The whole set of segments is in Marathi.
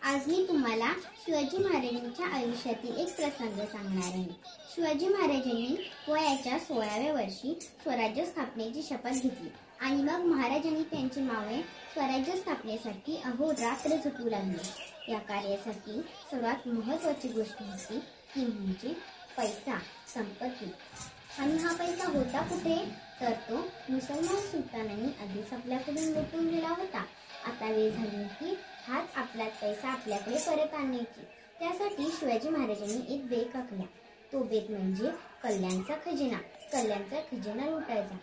आज मी तुम्हाला शिवाजी महाराजांच्या आयुष्यातील एक प्रसंग सांगणार आहे। शिवाजी महाराजांनी वयाच्या 16व्या वर्षी स्वराज्य स्थापनेची शपथ घेतली आणि मग महाराजांनी त्यांची मावळे स्वराज्य स्थापनेसाठी अहोरात्र झटू लागले। या कार्यासाठी सर्वात महत्त्वाची गोष्ट होती ती म्हणजे पैसा, संपत्ती। आणि हा पैसा होता कुठे? तर तो मुसलमान सुलतानांनी आधीच आपल्याकडून लुटून गेला होता। आता वेळ झाली होती हाच आपला पैसा आपल्याकडे परत आणण्याची। त्यासाठी शिवाजी महाराजांनी एक बेत आखला। तो बेत म्हणजे कल्याणचा खजिना। कल्याणचा खजिना लुटायचा।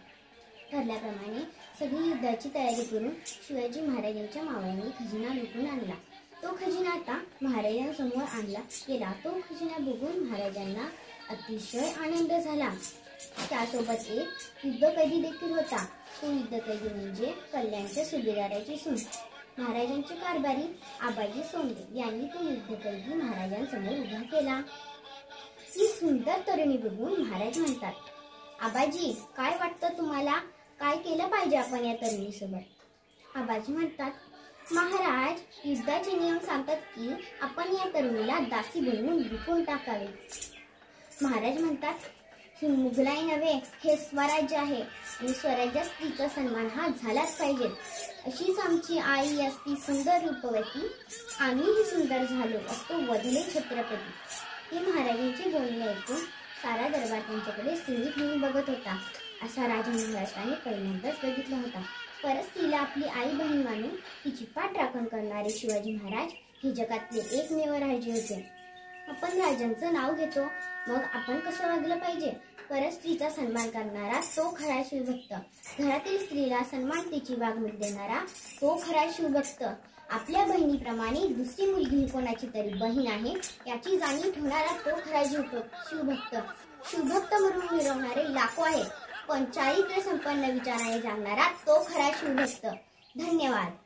ठरल्याप्रमाणे सगळी युद्धाची तयारी करून शिवाजी महाराजांच्या मावळ्यांनी खजिना लुटून आणला। तो खजिना आता महाराजांसमोर आणला गेला। तो खजिना बघून महाराजांना अतिशय आनंद झाला। त्यासोबत एक युद्धकैदी देखील होता। तो युद्धकैदी म्हणजे कल्याणच्या सुभेदाराची सून। महाराजांचे कारभारी आबाजी सोंडे यांनी तो युद्धकैदी महाराजांसमोर उभा केला। ही सुंदर तरुणी बघून महाराज म्हणतात, आबाजी काय वाटतं तुम्हाला? काय केलं पाहिजे आपण या तरुणीसोबत? आबाजी म्हणतात, महाराज युद्धाचे नियम सांगतात की आपण या तरुणीला दासी बनवून विकून टाकावे। महाराज म्हणतात, ही मुघलाई नव्हे, हे स्वराज्य आहे आणि स्वराज्यात स्त्रीचा सन्मान हा झालाच पाहिजे। अशीच आमची आई असती सुंदर रूपवती, आम्हीही सुंदर झालो असतो वधले छत्रपती। हे महाराजांची बोलणे ऐकून सारा दरबार त्यांच्याकडे स्त्रीत म्हणून बघत होता। असा राजा महाराष्ट्राने पहिल्यांदाच बघितला होता। परत स्त्रीला आपली आई बहीण मानून तिची पाठ राखण करणारे शिवाजी महाराज हे जगातले एकमेव राजे होते। आपण राजांचं नाव घेतो, मग आपण कसं वागलं पाहिजे? परत स्त्रीचा सन्मान करणारा तो खरा शिवभक्त। घरातील स्त्रीला सन्मानतेची वागणूक देणारा तो खरा शिवभक्त। आपल्या बहिणीप्रमाणे दुसरी मुलगी ही कोणाची तरी बहीण आहे याची जाणीव ठेवणारा तो खरा शिवभक्त। शिवभक्त म्हणून मिरवणारे लाखो आहेत, पण चारित्र्य संपन्न विचाराने जागणारा तो खरा शिवभक्त। धन्यवाद।